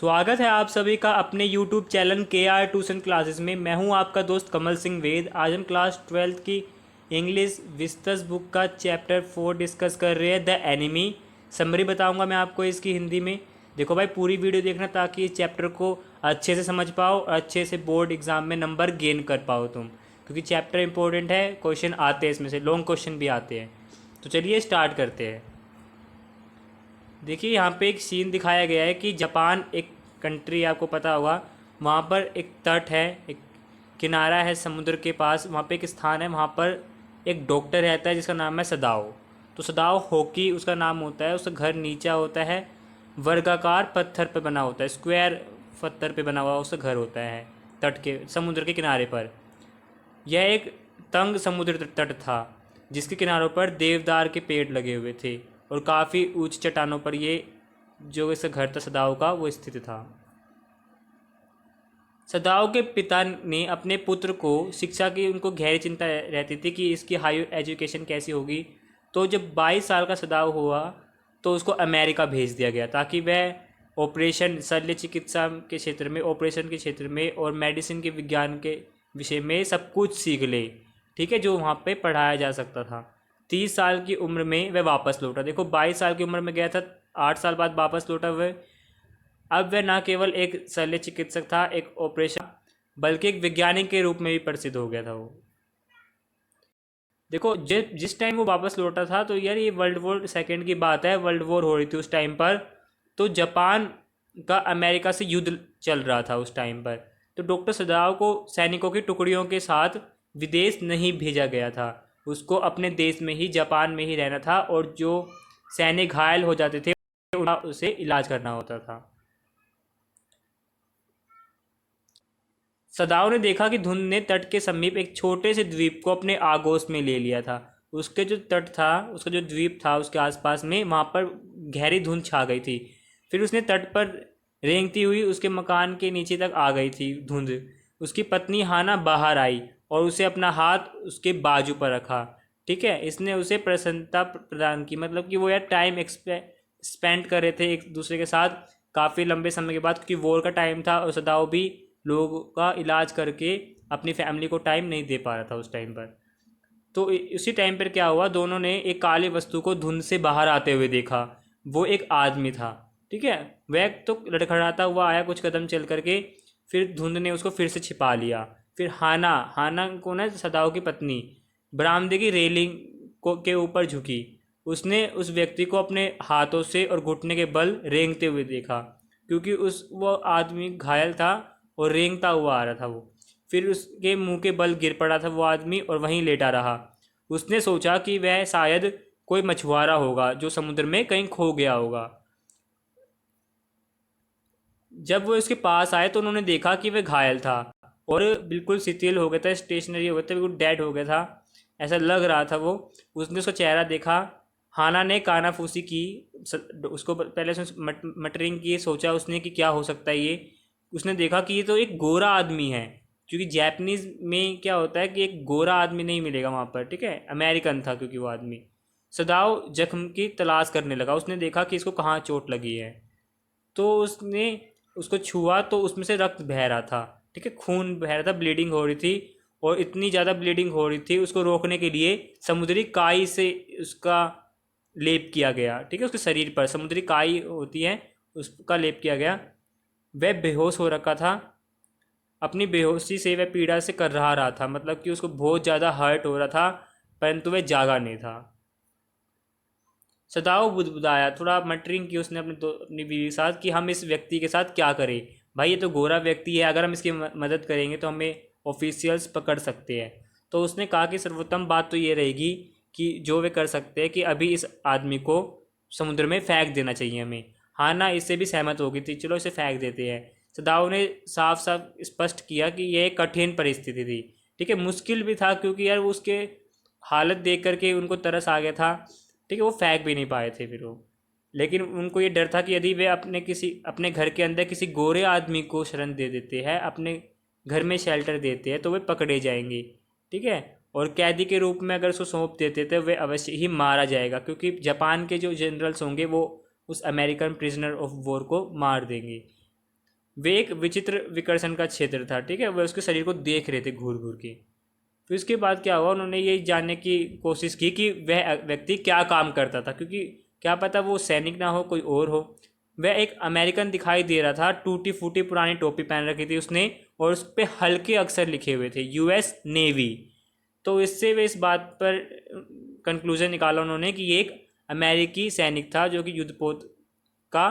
स्वागत है आप सभी का अपने YouTube channel KR tuition classes में। मैं हूं आपका दोस्त कमल सिंह वेद। आज हम क्लास 12th की इंग्लिश विस्तस बुक का चैप्टर 4 डिस्कस कर रहे हैं, द एनिमी। समरी बताऊंगा मैं आपको इसकी हिंदी में। देखो भाई, पूरी वीडियो देखना ताकि इस चैप्टर को अच्छे से समझ पाओ और अच्छे से बोर्ड एग्जाम में नंबर गेन कर पाओ तुम, क्योंकि चैप्टर इंपॉर्टेंट है। क्वेश्चन आते हैं इसमें से, लॉन्ग क्वेश्चन भी आते हैं। तो चलिए स्टार्ट करते हैं। देखिए यहाँ पे एक सीन दिखाया गया है कि जापान एक कंट्री, आपको पता होगा। वहाँ पर एक तट है, एक किनारा है समुद्र के पास। वहाँ पे एक स्थान है, वहाँ पर एक डॉक्टर रहता है जिसका नाम है सदाओ। तो सदाओ होकी उसका नाम होता है। उसका घर नीचा होता है, वर्गाकार पत्थर पे बना होता है, स्क्वायर पत्थर पे बना हुआ उसका घर होता है तट के, समुद्र के किनारे पर। यह एक तंग समुद्र तट था जिसके किनारों पर देवदार के पेड़ लगे हुए थे और काफ़ी ऊंची चट्टानों पर ये जो इसका घर था सदाओ का, वो स्थित था। सदाओ के पिता ने अपने पुत्र को शिक्षा की उनको गहरी चिंता रहती थी कि इसकी हाई एजुकेशन कैसी होगी। तो जब 22 साल का सदाओ हुआ तो उसको अमेरिका भेज दिया गया ताकि वह ऑपरेशन शल्य चिकित्सा के क्षेत्र में, ऑपरेशन के क्षेत्र में और मेडिसिन के विज्ञान के विषय में सब कुछ सीख ले। ठीक है, जो वहाँ पे पढ़ाया जा सकता था। 30 साल की उम्र में वह वापस लौटा। देखो, 22 साल की उम्र में गया था, 8 साल बाद वापस लौटा वह। अब वह न केवल एक शल्य चिकित्सक था, एक ऑपरेशन, बल्कि एक वैज्ञानिक के रूप में भी प्रसिद्ध हो गया था वो। देखो, जिस टाइम वो वापस लौटा था तो यार ये वर्ल्ड वॉर सेकेंड की बात है, वर्ल्ड वॉर हो रही थी उस टाइम पर। तो जापान का अमेरिका से युद्ध चल रहा था उस टाइम पर। तो डॉक्टर सदाओ को सैनिकों की टुकड़ियों के साथ विदेश नहीं भेजा गया था, उसको अपने देश में ही, जापान में ही रहना था। और जो सैनिक घायल हो जाते थे उनका उसे इलाज करना होता था। सदाओ ने देखा कि धुंध ने तट के समीप एक छोटे से द्वीप को अपने आगोश में ले लिया था। उसके जो तट था, उसका जो द्वीप था, उसके आसपास में वहाँ पर गहरी धुंध छा गई थी। फिर उसने तट पर रेंगती हुई उसके मकान के नीचे तक आ गई थी धुंध। उसकी पत्नी हाना बाहर आई और उसे अपना हाथ उसके बाजू पर रखा। ठीक है, इसने उसे प्रसन्नता प्रदान की, मतलब कि वो यार टाइम स्पेंड कर रहे थे एक दूसरे के साथ काफ़ी लंबे समय के बाद, क्योंकि वॉर का टाइम था और सदाओ भी लोगों का इलाज करके अपनी फैमिली को टाइम नहीं दे पा रहा था उस टाइम पर। तो उसी टाइम पर क्या हुआ, दोनों ने एक काली वस्तु को धुंध से बाहर आते हुए देखा। वो एक आदमी था। ठीक है, वह तो लड़खड़ाता हुआ आया कुछ कदम चल करके, फिर धुंध ने उसको फिर से छिपा लिया। फिर हाना हाना को ना, सदाओ की पत्नी, बरामदे की रेलिंग को के ऊपर झुकी। उसने उस व्यक्ति को अपने हाथों से और घुटने के बल रेंगते हुए देखा, क्योंकि वो आदमी घायल था और रेंगता हुआ आ रहा था वो। फिर उसके मुंह के बल गिर पड़ा था वो आदमी और वहीं लेटा रहा। उसने सोचा कि वह शायद कोई मछुआरा होगा जो समुद्र में कहीं खो गया होगा। जब वो इसके पास आए तो उन्होंने देखा कि वह घायल था और बिल्कुल शिथिल हो गया था, स्टेशनरी हो गया था, बिल्कुल डेड हो गया था, ऐसा लग रहा था वो। उसने उसका चेहरा देखा। हाना ने कानाफूसी की, उसको पहले उसने मटरिंग की, सोचा उसने कि क्या हो सकता है ये। उसने देखा कि ये तो एक गोरा आदमी है, क्योंकि जैपनीज़ में क्या होता है कि एक गोरा आदमी नहीं मिलेगा वहाँ पर। ठीक है, अमेरिकन था क्योंकि वो आदमी। सदाओ जख्म की तलाश करने लगा। उसने देखा कि इसको कहाँ चोट लगी है, तो उसने उसको छुआ तो उसमें से रक्त बह रहा था। ठीक है, खून बह रहा था, ब्लीडिंग हो रही थी। और इतनी ज़्यादा ब्लीडिंग हो रही थी, उसको रोकने के लिए समुद्री काई से उसका लेप किया गया। ठीक है, उसके शरीर पर समुद्री काई होती है, उसका लेप किया गया। वह बेहोश हो रखा था। अपनी बेहोशी से वह पीड़ा से कर रहा था, मतलब कि उसको बहुत ज़्यादा हर्ट हो रहा था, परंतु वह जागा नहीं था। सदाओ बुदबुदाया, थोड़ा मटरिंग की उसने अपनी बीवी के साथ कि हम इस व्यक्ति के साथ क्या करें। भाई ये तो गोरा व्यक्ति है, अगर हम इसकी मदद करेंगे तो हमें ऑफिशियल्स पकड़ सकते हैं। तो उसने कहा कि सर्वोत्तम बात तो ये रहेगी कि जो वे कर सकते हैं कि अभी इस आदमी को समुद्र में फेंक देना चाहिए हमें। हाँ ना, इससे भी सहमत हो गई थी, चलो इसे फेंक देते हैं। सदाओ ने साफ साफ स्पष्ट किया कि यह एक कठिन परिस्थिति थी। ठीक है, मुश्किल भी था, क्योंकि यार वो उसके हालत देख करके उनको तरस आ गया था। ठीक है, वो फेंक भी नहीं पाए थे फिर वो। लेकिन उनको ये डर था कि यदि वे अपने घर के अंदर किसी गोरे आदमी को शरण दे देते हैं, अपने घर में शेल्टर देते हैं, तो वे पकड़े जाएंगे। ठीक है, और कैदी के रूप में अगर उसको सौंप देते तो वे अवश्य ही मारा जाएगा, क्योंकि जापान के जो जनरल्स होंगे वो उस अमेरिकन प्रिजनर ऑफ वॉर को मार देंगे। वे एक विचित्र विकर्षण का क्षेत्र था, ठीक है, वे उसके शरीर को देख रहे थे घूर घूर के। फिर उसके बाद क्या हुआ, उन्होंने ये जानने की कोशिश की कि वह व्यक्ति क्या काम करता था, क्योंकि क्या पता वो सैनिक ना हो, कोई और हो। वह एक अमेरिकन दिखाई दे रहा था, टूटी फूटी पुरानी टोपी पहन रखी थी उसने, और उस पर हल्के अक्षर लिखे हुए थे, यूएस नेवी। तो इससे वे इस बात पर कंक्लूजन निकाला उन्होंने कि ये एक अमेरिकी सैनिक था जो कि युद्धपोत का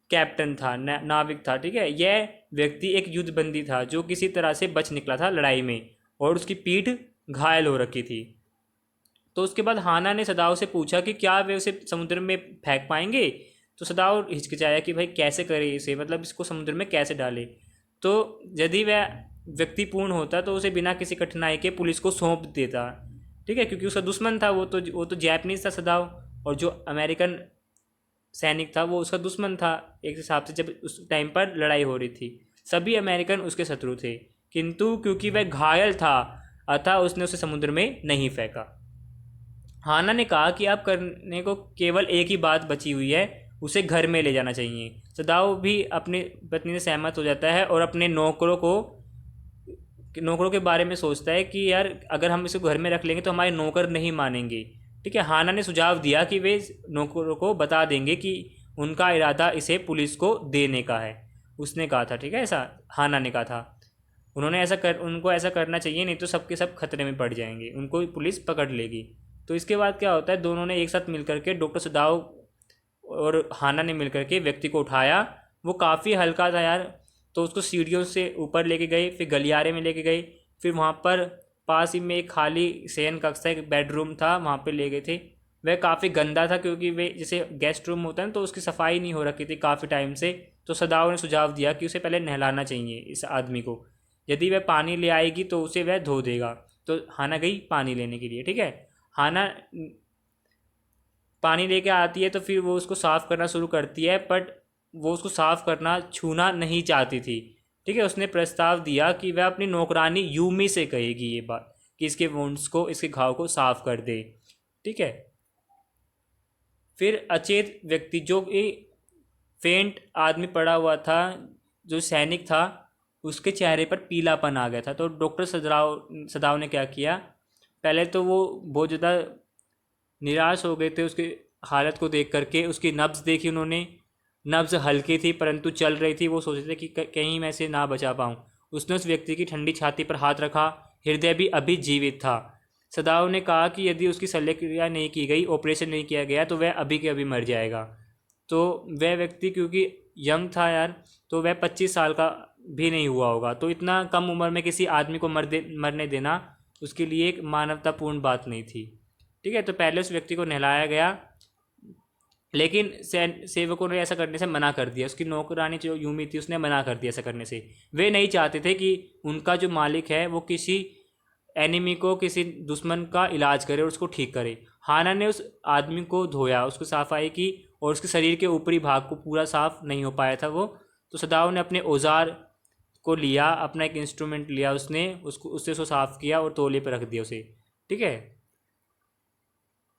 कैप्टन था, नाविक था, ठीक है। यह व्यक्ति एक युद्धबंदी था जो किसी तरह से बच निकला था लड़ाई में, और उसकी पीठ घायल हो रखी थी। तो उसके बाद हाना ने सदाओ से पूछा कि क्या वे उसे समुद्र में फेंक पाएंगे। तो सदाओ हिचकिचाया कि भाई कैसे करे इसे, मतलब इसको समुद्र में कैसे डाले। तो यदि वह व्यक्ति पूर्ण होता तो उसे बिना किसी कठिनाई के पुलिस को सौंप देता, ठीक है, क्योंकि उसका दुश्मन था, वो तो जैपनीज था सदाओ, और जो अमेरिकन सैनिक था वो उसका दुश्मन था एक हिसाब से। जब उस टाइम पर लड़ाई हो रही थी, सभी अमेरिकन उसके शत्रु थे, किंतु क्योंकि वह घायल था अतः उसने उसे समुद्र में नहीं फेंका। हाना ने कहा कि अब करने को केवल एक ही बात बची हुई है, उसे घर में ले जाना चाहिए। सदाओ भी अपनी पत्नी से सहमत हो जाता है और अपने नौकरों के बारे में सोचता है कि यार अगर हम इसे घर में रख लेंगे तो हमारे नौकर नहीं मानेंगे, ठीक है। हाना ने सुझाव दिया कि वे नौकरों को बता देंगे कि उनका इरादा इसे पुलिस को देने का है, उसने कहा था, ठीक है, ऐसा हाना ने कहा था। उनको ऐसा करना चाहिए, नहीं तो सबके सब खतरे में पड़ जाएंगे, उनको पुलिस पकड़ लेगी। तो इसके बाद क्या होता है, दोनों ने एक साथ मिलकर के, डॉक्टर सदाओ और हाना ने मिलकर के व्यक्ति को उठाया। वो काफ़ी हल्का था यार, तो उसको सीढ़ियों से ऊपर लेके गए, फिर गलियारे में लेके गए, फिर वहाँ पर पास ही में एक खाली शयन कक्ष था, एक बेडरूम था, वहाँ पे ले गए थे। वह काफ़ी गंदा था क्योंकि वे जैसे गेस्ट रूम होता है ना, तो उसकी सफाई नहीं हो रखी थी काफ़ी टाइम से। तो सदाओ ने सुझाव दिया कि उसे पहले नहलाना चाहिए इस आदमी को, यदि वह पानी ले आएगी तो उसे वह धो देगा। तो हाना गई पानी लेने के लिए, ठीक है। हाना पानी लेके आती है तो फिर वो उसको साफ़ करना शुरू करती है, बट वो उसको साफ़ करना छूना नहीं चाहती थी, ठीक है। उसने प्रस्ताव दिया कि वह अपनी नौकरानी यूमी से कहेगी ये बात कि इसके वुंड्स को, इसके घाव को साफ़ कर दे, ठीक है। फिर अचेत व्यक्ति जो कि फेंट आदमी पड़ा हुआ था, जो सैनिक था, उसके चेहरे पर पीलापन आ गया था। तो डॉक्टर सदाव ने क्या किया, पहले तो वो बहुत ज़्यादा निराश हो गए थे उसकी हालत को देख करके। उसकी नब्ज़ देखी उन्होंने, नब्ज़ हल्की थी परंतु चल रही थी। वो सोच रहे थे कि कहीं मैं इसे ना बचा पाऊँ। उसने उस व्यक्ति की ठंडी छाती पर हाथ रखा, हृदय भी अभी जीवित था। सदाव ने कहा कि यदि उसकी शल्यक्रिया नहीं की गई, ऑपरेशन नहीं किया गया, तो वह अभी के अभी मर जाएगा। तो वह व्यक्ति क्योंकि यंग था यार, तो वह 25 साल का भी नहीं हुआ होगा, तो इतना कम उम्र में किसी आदमी को मरने देना उसके लिए एक मानवतापूर्ण बात नहीं थी, ठीक है। तो पहले उस व्यक्ति को नहलाया गया, लेकिन सेवकों ने ऐसा करने से मना कर दिया। उसकी नौकरानी जो यूमी थी उसने मना कर दिया ऐसा करने से। वे नहीं चाहते थे कि उनका जो मालिक है वो किसी एनिमी को, किसी दुश्मन का इलाज करे और उसको ठीक करे। हाना ने उस आदमी को धोया, उसको सफाई की, और उसके शरीर के ऊपरी भाग को पूरा साफ नहीं हो पाया था वो। तो सदाओ ने अपने औजार को लिया, अपना एक इंस्ट्रूमेंट लिया, उससे साफ़ किया और तौलिए पर रख दिया उसे, ठीक है।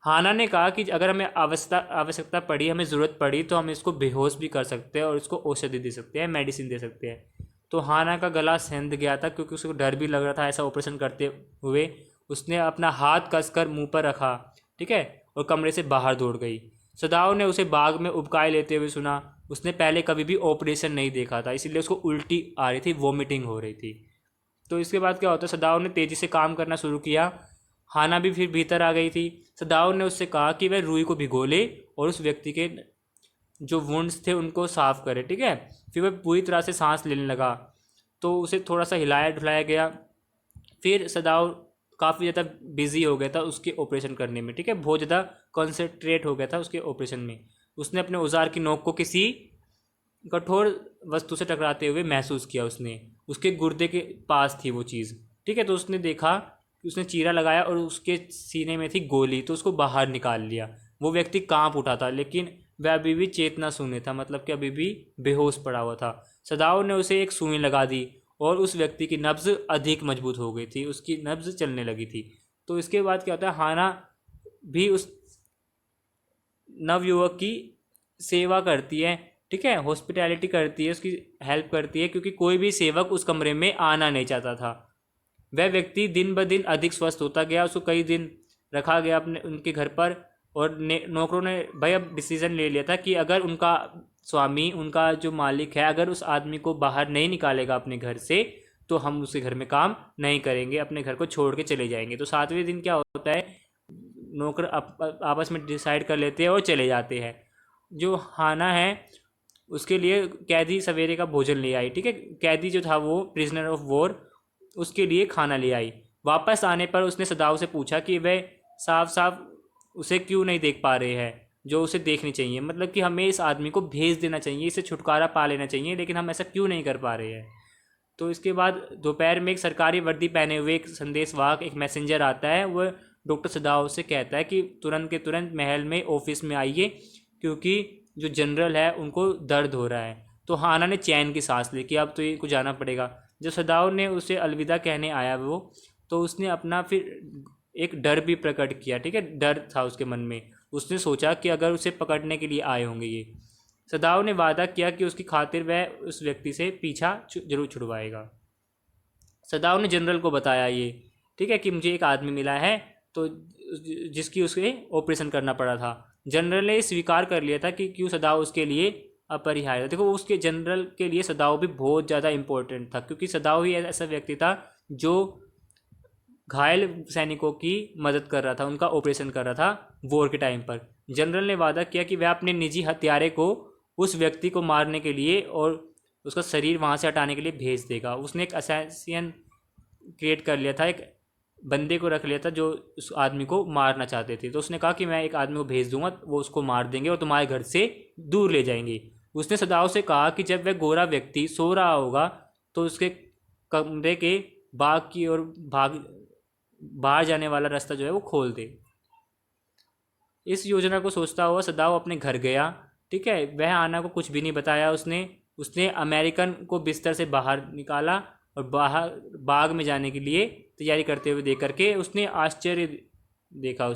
हाना ने कहा कि अगर हमें आवश्यकता पड़ी, हमें ज़रूरत पड़ी, तो हम इसको बेहोश भी कर सकते हैं और इसको औषधि दे सकते हैं, मेडिसिन दे सकते हैं। तो हाना का गला सेंध गया था क्योंकि उसको डर भी लग रहा था ऐसा ऑपरेशन करते हुए। उसने अपना हाथ कसकर मुंह पर रखा, ठीक है, और कमरे से बाहर दौड़ गई। सदाओ ने उसे बाग में उबकाई लेते हुए सुना। उसने पहले कभी भी ऑपरेशन नहीं देखा था, इसीलिए उसको उल्टी आ रही थी, वॉमिटिंग हो रही थी। तो इसके बाद क्या होता है, सदाओ ने तेज़ी से काम करना शुरू किया। हाना भी फिर भीतर आ गई थी। सदाओ ने उससे कहा कि वह रुई को भिगो ले और उस व्यक्ति के जो वुंड्स थे उनको साफ़ करे, ठीक है। फिर वह पूरी तरह से सांस लेने लगा, तो उसे थोड़ा सा हिलाया ढुलाया गया। फिर सदाओ काफ़ी ज़्यादा बिजी हो गया था उसके ऑपरेशन करने में, ठीक है, बहुत ज़्यादा कॉन्सेंट्रेट हो गया था उसके ऑपरेशन में। उसने अपने औजार की नोक को किसी कठोर वस्तु से टकराते हुए महसूस किया। उसने उसके गुर्दे के पास थी वो चीज़, ठीक है। तो उसने देखा कि उसने चीरा लगाया और उसके सीने में थी गोली, तो उसको बाहर निकाल लिया। वो व्यक्ति कांप उठा था, लेकिन वह अभी भी चेतना शून्य था, मतलब कि अभी भी बेहोश पड़ा हुआ था। सदाओ ने उसे एक सुई लगा दी और उस व्यक्ति की नब्ज़ अधिक मजबूत हो गई थी, उसकी नब्ज़ चलने लगी थी। तो इसके बाद क्या होता है, हाना भी उस नवयुवक की सेवा करती है, ठीक है, हॉस्पिटैलिटी करती है, उसकी हेल्प करती है, क्योंकि कोई भी सेवक उस कमरे में आना नहीं चाहता था। वह व्यक्ति दिन ब दिन अधिक स्वस्थ होता गया, उसको कई दिन रखा गया अपने उनके घर पर, और नौकरों ने भाई अब डिसीजन ले लिया था कि अगर उनका स्वामी, उनका जो मालिक है, अगर उस आदमी को बाहर नहीं निकालेगा अपने घर से, तो हम उसके घर में काम नहीं करेंगे, अपने घर को छोड़ के चले जाएंगे। तो 7वें दिन क्या होता है, नौकर आपस में डिसाइड कर लेते हैं और चले जाते हैं। जो हाना है उसके लिए कैदी सवेरे का भोजन ले आई, ठीक है, कैदी जो था वो प्रिजनर ऑफ वॉर, उसके लिए खाना ले आई। वापस आने पर उसने सदाव से पूछा कि वह साफ साफ उसे क्यों नहीं देख पा रहे हैं जो उसे देखनी चाहिए, मतलब कि हमें इस आदमी को भेज देना चाहिए, इसे छुटकारा पा लेना चाहिए, लेकिन हम ऐसा क्यों नहीं कर पा रहे हैं। तो इसके बाद दोपहर में एक सरकारी वर्दी पहने हुए एक संदेशवाहक, एक मैसेंजर आता है। वह डॉक्टर सदाव से कहता है कि तुरंत के तुरंत महल में ऑफिस में आइए, क्योंकि जो जनरल है उनको दर्द हो रहा है। तो हाना ने चैन की सांस ली कि अब तो ये को जाना पड़ेगा। जब सदाव ने उसे अलविदा कहने आया वो, तो उसने अपना फिर एक डर भी प्रकट किया, ठीक है, डर था उसके मन में। उसने सोचा कि अगर उसे पकड़ने के लिए आए होंगे ये। सदाव ने वादा किया कि उसकी खातिर वह उस व्यक्ति से पीछा जरूर छुड़वाएगा। सदाव ने जनरल को बताया ये, ठीक है, कि मुझे एक आदमी मिला है तो जिसकी उसे ऑपरेशन करना पड़ा था। जनरल ने स्वीकार कर लिया था कि क्यों सदाव उसके लिए अपरिहार्य था। देखो, उसके जनरल के लिए सदाव भी बहुत ज़्यादा इम्पोर्टेंट था, क्योंकि सदाव ही ऐसा व्यक्ति था जो घायल सैनिकों की मदद कर रहा था, उनका ऑपरेशन कर रहा था वॉर के टाइम पर। जनरल ने वादा किया कि वह अपने निजी हत्यारे को उस व्यक्ति को मारने के लिए और उसका शरीर वहाँ से हटाने के लिए भेज देगा। उसने एक असैसिन क्रिएट कर लिया था, एक बंदे को रख लिया था जो उस आदमी को मारना चाहते थे। तो उसने कहा कि मैं एक आदमी को भेज दूंगा, वो उसको मार देंगे और तुम्हारे घर से दूर ले जाएंगे। उसने सदाव से कहा कि जब वह गोरा व्यक्ति सो रहा होगा तो उसके कमरे के बाग की ओर बाहर जाने वाला रास्ता जो है वो खोल दे। इस योजना को सोचता हुआ सदाव अपने घर गया, ठीक है। वह आना को कुछ भी नहीं बताया उसने। उसने अमेरिकन को बिस्तर से बाहर निकाला और बाहर बाग में जाने के लिए तैयारी करते हुए देख करके उसने आश्चर्य देखा।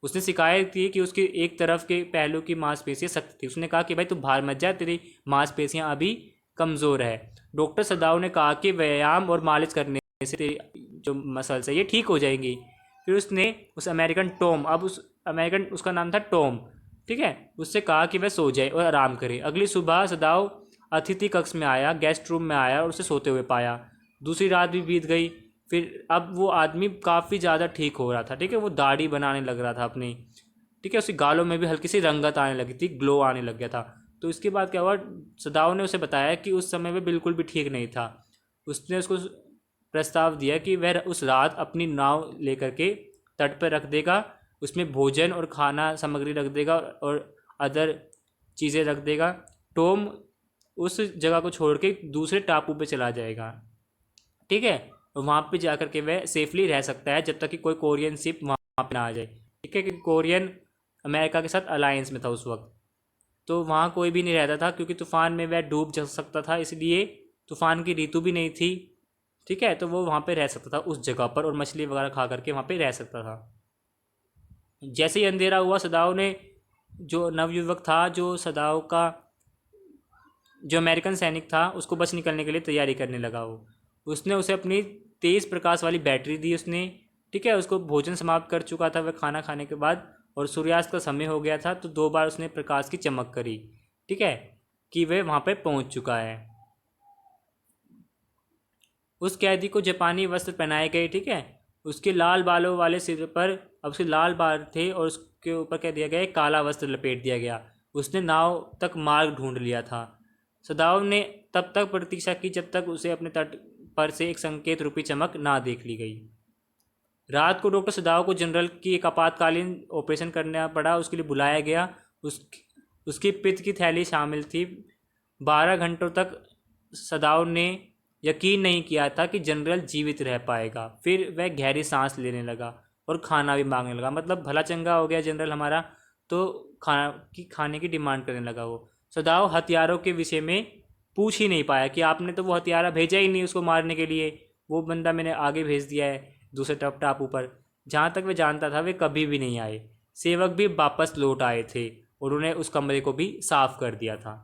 उसने शिकायत की कि उसकी एक तरफ के पहलू की मांसपेशियां सख्त थी। उसने कहा कि भाई तू बाहर मत जा, तेरी मांसपेशियां अभी कमज़ोर है। डॉक्टर सदाव ने कहा कि व्यायाम और मालिश करने से तेरी जो मसल्स है ये ठीक हो जाएंगी। फिर उसने उस अमेरिकन टॉम, अब उस अमेरिकन उसका नाम था टॉम, ठीक है, उससे कहा कि वह सो जाए और आराम करे। अगली सुबह सदाव अतिथि कक्ष में आया, गेस्ट रूम में आया और उसे सोते हुए पाया। दूसरी रात भी बीत गई। फिर अब वो आदमी काफ़ी ज़्यादा ठीक हो रहा था, ठीक है, वो दाढ़ी बनाने लग रहा था अपनी, ठीक है, उसकी गालों में भी हल्की सी रंगत आने लगी थी, ग्लो आने लग गया था। तो इसके बाद क्या हुआ, सदाव ने उसे बताया कि उस समय वह बिल्कुल भी ठीक नहीं था। उसने उसको प्रस्ताव दिया कि वह उस रात अपनी नाव लेकर के तट पर रख देगा, उसमें भोजन और खाना सामग्री रख देगा और अदर चीज़ें रख देगा। टॉम उस जगह को छोड़ के दूसरे टापू पे चला जाएगा, ठीक है, और वहाँ पे जा कर के वह सेफली रह सकता है जब तक कि कोई कोरियन शिप वहाँ पे ना आ जाए, ठीक है, कि कोरियन अमेरिका के साथ अलायंस में था उस वक्त। तो वहाँ कोई भी नहीं रहता था क्योंकि तूफ़ान में वह डूब जा सकता था, इसलिए तूफ़ान की ऋतु भी नहीं थी, ठीक है, तो वो वहाँ पे रह सकता था उस जगह पर और मछली वगैरह खा करके वहाँ पे रह सकता था। जैसे ही अंधेरा हुआ, सदाव ने, जो नवयुवक था, जो सदाव का जो अमेरिकन सैनिक था, उसको बच निकलने के लिए तैयारी करने लगा। उसने उसे अपनी तेज़ प्रकाश वाली बैटरी दी उसने, ठीक है, उसको भोजन समाप्त कर चुका था वह खाना खाने के बाद और सूर्यास्त का समय हो गया था। तो 2 बार उसने प्रकाश की चमक करी, ठीक है, कि वह वहाँ पर पहुँच चुका है। उस कैदी को जापानी वस्त्र पहनाए गए, ठीक है, उसके लाल बालों वाले सिर पर अब उसके लाल बाल थे और उसके ऊपर कह दिया गया काला वस्त्र लपेट दिया गया। उसने नाव तक मार्ग ढूंढ लिया था। सदाव ने तब तक प्रतीक्षा की जब तक उसे अपने तट पर से एक संकेत रूपी चमक ना देख ली गई। रात को डॉक्टर सदाव को जनरल की एक आपातकालीन ऑपरेशन करना पड़ा, उसके लिए बुलाया गया। उसकी पित्त की थैली शामिल थी। 12 घंटों तक सदाव ने यकीन नहीं किया था कि जनरल जीवित रह पाएगा। फिर वह गहरी सांस लेने लगा और खाना भी मांगने लगा, मतलब भला चंगा हो गया जनरल हमारा, तो खाने की डिमांड करने लगा। वो सदाव हथियारों के विषय में पूछ ही नहीं पाया कि आपने तो वो हथियारा भेजा ही नहीं उसको मारने के लिए, वो बंदा मैंने आगे भेज दिया है दूसरे टापू पर। जहाँ तक वह जानता था वे कभी भी नहीं आए। सेवक भी वापस लौट आए थे और उन्हें उस कमरे को भी साफ कर दिया था।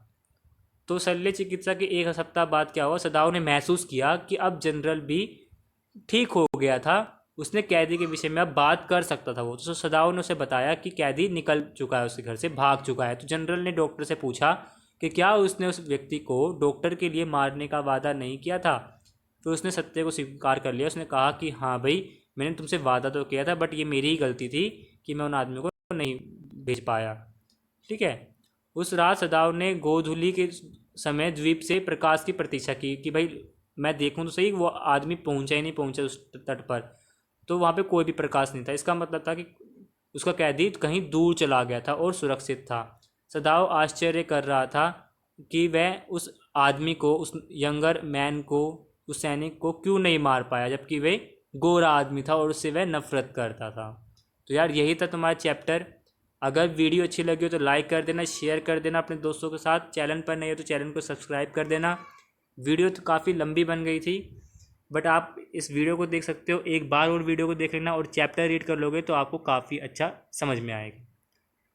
तो शल्य चिकित्सा के एक सप्ताह बाद क्या हुआ, सदाव ने महसूस किया कि अब जनरल भी ठीक हो गया था, उसने कैदी के विषय में अब बात कर सकता था। वो तो सदाव ने उसे बताया कि कैदी निकल चुका है, उसके घर से भाग चुका है। तो जनरल ने डॉक्टर से पूछा कि क्या उसने उस व्यक्ति को डॉक्टर के लिए मारने का वादा नहीं किया था। तो उसने सत्य को स्वीकार कर लिया। उसने कहा कि हाँ भाई, मैंने तुमसे वादा तो किया था, बट ये मेरी ही गलती थी कि मैं उन आदमियों को नहीं भेज पाया। ठीक है। उस रात सदाव ने गोधूली के समय द्वीप से प्रकाश की प्रतीक्षा की कि भाई मैं देखूं तो सही वो आदमी पहुंचा ही नहीं पहुंचा उस तट पर। तो वहाँ पे कोई भी प्रकाश नहीं था। इसका मतलब था कि उसका कैदी कहीं दूर चला गया था और सुरक्षित था। सदाव आश्चर्य कर रहा था कि वह उस आदमी को, उस यंगर मैन को, उस सैनिक को क्यों नहीं मार पाया, जबकि वह गोरा आदमी था और उससे वह नफरत करता था। तो यार यही था तुम्हारा चैप्टर। अगर वीडियो अच्छी लगी हो तो लाइक कर देना, शेयर कर देना अपने दोस्तों के साथ। चैनल पर नहीं हो तो चैनल को सब्सक्राइब कर देना। वीडियो तो काफ़ी लंबी बन गई थी, बट आप इस वीडियो को देख सकते हो, एक बार और वीडियो को देख लेना और चैप्टर रीड कर लोगे तो आपको काफ़ी अच्छा समझ में आएगा।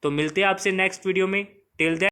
तो मिलते हैं आपसे नेक्स्ट वीडियो में। Till then